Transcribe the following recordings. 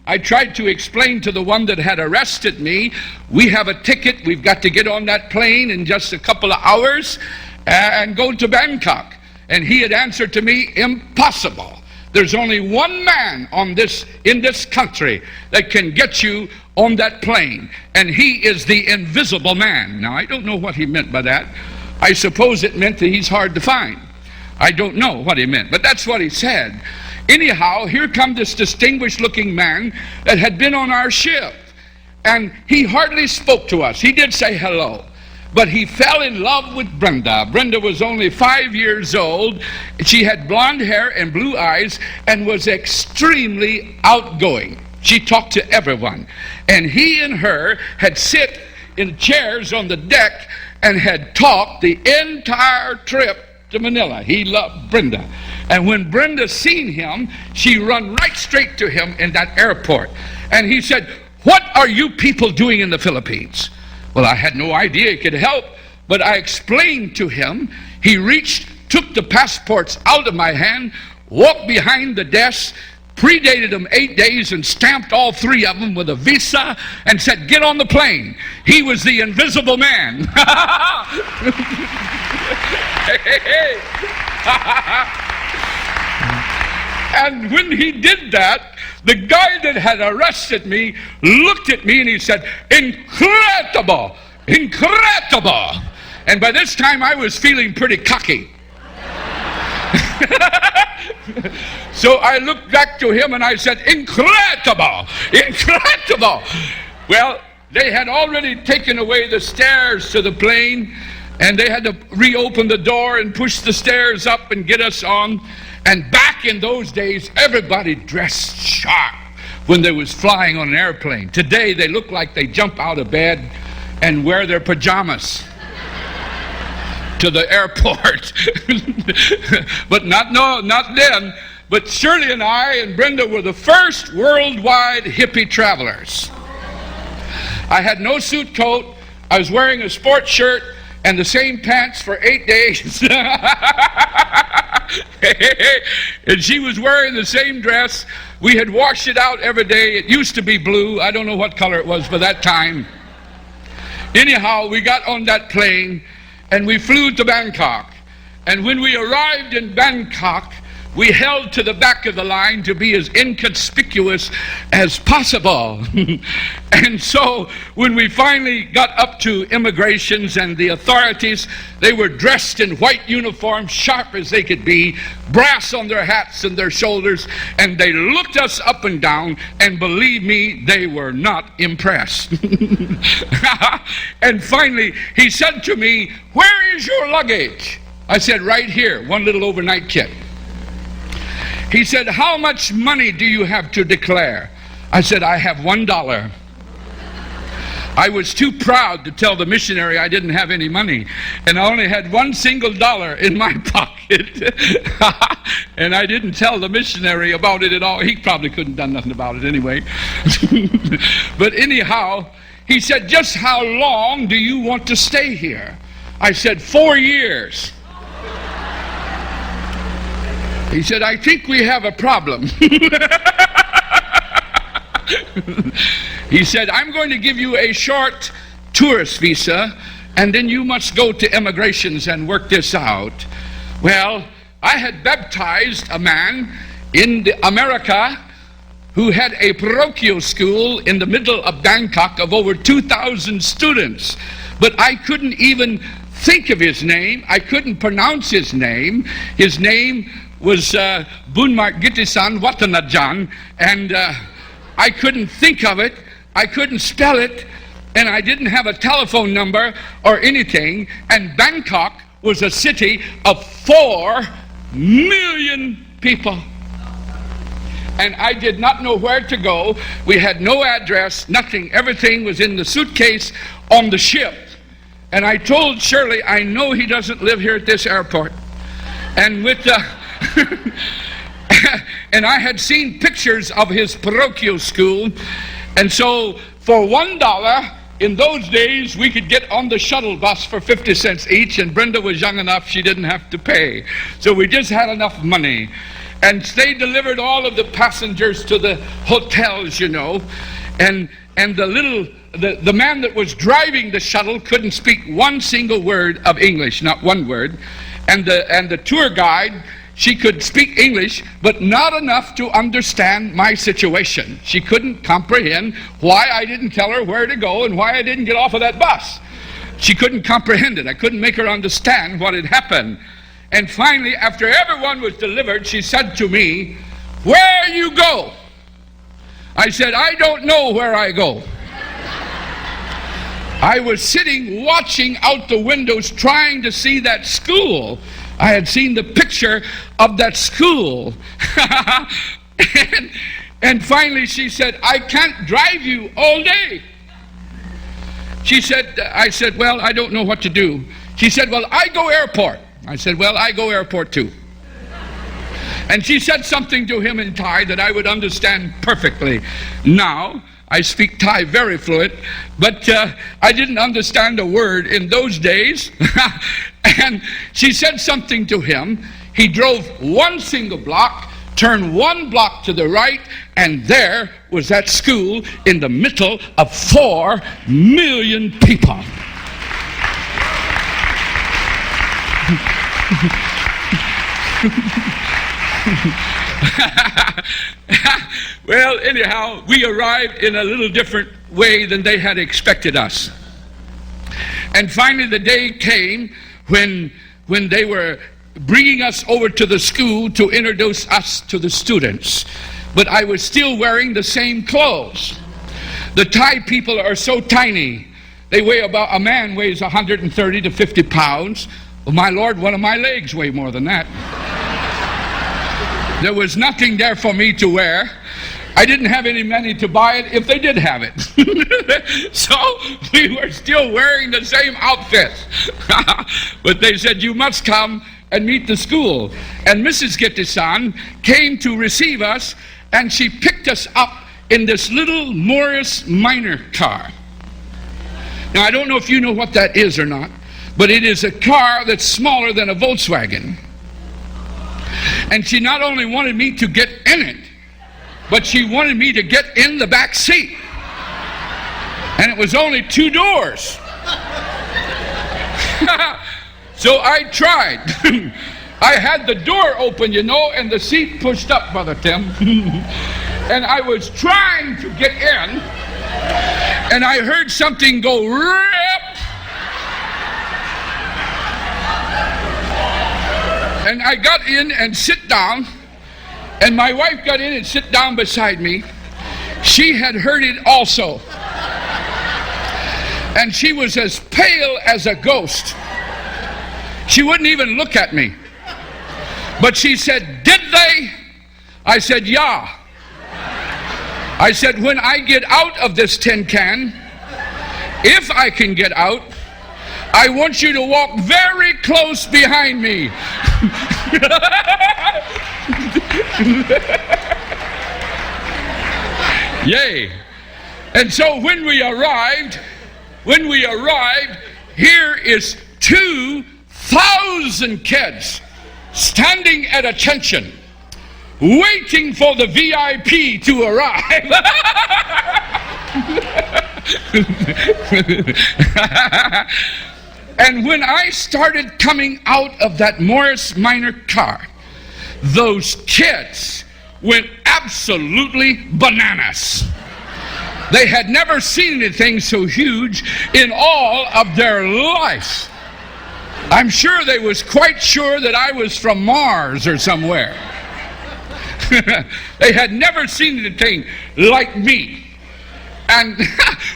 I tried to explain to the one that had arrested me, we have a ticket, we've got to get on that plane in just a couple of hours and go to Bangkok. And he had answered to me, impossible. There's only one man in this country that can get you on that plane, and he is the invisible man. Now, I don't know what he meant by that. I suppose it meant that he's hard to find. I don't know what he meant, but that's what he said. Anyhow, here come this distinguished looking man that had been on our ship, and he hardly spoke to us. He did say hello, but he fell in love with Brenda. Brenda was only 5 years old. She had blonde hair and blue eyes and was extremely outgoing. She talked to everyone, and he and her had sit in chairs on the deck and had talked the entire trip to Manila. He loved Brenda. And when Brenda seen him, she run right straight to him in that airport. And he said, what are you people doing in the Philippines? Well, I had no idea he could help, but I explained to him. He reached, took the passports out of my hand, walked behind the desk, predated them 8 days and stamped all 3 of them with a visa and said, get on the plane. He was the invisible man. And when he did that, the guy that had arrested me looked at me and he said, incredible, incredible. And by this time I was feeling pretty cocky. So I looked back to him and I said, incredible, incredible. Well, they had already taken away the stairs to the plane, and they had to reopen the door and push the stairs up and get us on. And back in those days, everybody dressed sharp when they was flying on an airplane. Today, they look like they jump out of bed and wear their pajamas to the airport. But not then. But Shirley and I and Brenda were the first worldwide hippie travelers. I had no suit coat. I was wearing a sports shirt and the same pants for 8 days. And she was wearing the same dress. We had washed it out every day. It used to be blue. I don't know what color it was by that time. Anyhow, we got on that plane and we flew to Bangkok. And when we arrived in Bangkok, we held to the back of the line to be as inconspicuous as possible. And so when we finally got up to immigrations and the authorities, they were dressed in white uniforms, sharp as they could be, brass on their hats and their shoulders, and they looked us up and down, and believe me, they were not impressed. And finally, he said to me, where is your luggage? I said, right here, one little overnight kit. He said, how much money do you have to declare? I said, I have $1. I was too proud to tell the missionary I didn't have any money, and I only had $1 single in my pocket. And I didn't tell the missionary about it at all. He probably couldn't have done nothing about it anyway. But anyhow, he said, just how long do you want to stay here? I said, 4 years. He said, I think we have a problem. He said, I'm going to give you a short tourist visa, and then you must go to immigrations and work this out. Well, I had baptized a man in America who had a parochial school in the middle of Bangkok of over 2,000 students. But I couldn't even think of his name. I couldn't pronounce his name. His name was Bunmark Gitisan Watanajan, and I couldn't think of it. I couldn't spell it, and I didn't have a telephone number or anything. And Bangkok was a city of 4 million people. And I did not know where to go. We had no address, nothing. Everything was in the suitcase on the ship. And I told Shirley, I know he doesn't live here at this airport. And with and I had seen pictures of his parochial school. And so for $1, in those days, we could get on the shuttle bus for 50 cents each, and Brenda was young enough she didn't have to pay. So we just had enough money. And they delivered all of the passengers to the hotels, and the man that was driving the shuttle couldn't speak one single word of English, not one word. And the tour guide, she could speak English, but not enough to understand my situation. She couldn't comprehend why I didn't tell her where to go and why I didn't get off of that bus. She couldn't comprehend it. I couldn't make her understand what had happened. And finally, after everyone was delivered, she said to me, "Where you go?" I said, "I don't know where I go." I was sitting watching out the windows trying to see that school. I had seen the picture of that school. and finally she said, "I can't drive you all day." I said, "Well, I don't know what to do." She said, "Well, I go airport." I said, "Well, I go airport too." And she said something to him in Thai that I would understand perfectly. Now, I speak Thai very fluent, but I didn't understand a word in those days. And she said something to him. He drove one single block, turned one block to the right, and there was that school in the middle of 4 million people. Well, anyhow, we arrived in a little different way than they had expected us. And finally the day came when they were bringing us over to the school to introduce us to the students. But I was still wearing the same clothes. The Thai people are so tiny. They weigh a man weighs 130 to 50 pounds. Well, my Lord, one of my legs weigh more than that. There was nothing there for me to wear. I didn't have any money to buy it if they did have it. So we were still wearing the same outfits. But they said, "You must come and meet the school." And Mrs. Gittisan came to receive us, and she picked us up in this little Morris Minor car. Now, I don't know if you know what that is or not, but it is a car that's smaller than a Volkswagen. And she not only wanted me to get in it, but she wanted me to get in the back seat. And it was only 2 doors. So I tried. I had the door open, and the seat pushed up, Brother Tim. And I was trying to get in, and I heard something go rip. And I got in and sit down, and my wife got in and sit down beside me. She had heard it also. And she was as pale as a ghost. She wouldn't even look at me. But she said, "Did they?" I said, "Yeah." I said, "When I get out of this tin can, if I can get out, I want you to walk very close behind me." Yay. And so when we arrived, here is 2,000 kids standing at attention, waiting for the VIP to arrive. And when I started coming out of that Morris Minor car, those kids went absolutely bananas. They had never seen anything so huge in all of their life. I'm sure they was quite sure that I was from Mars or somewhere. They had never seen anything like me. And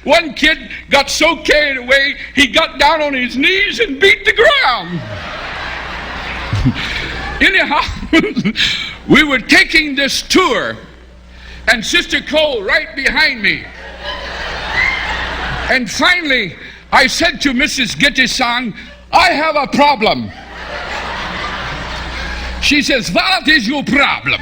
one kid got so carried away, he got down on his knees and beat the ground. Anyhow, we were taking this tour, and Sister Cole right behind me. And finally, I said to Mrs. Gittisan, "I have a problem." She says, "What is your problem?"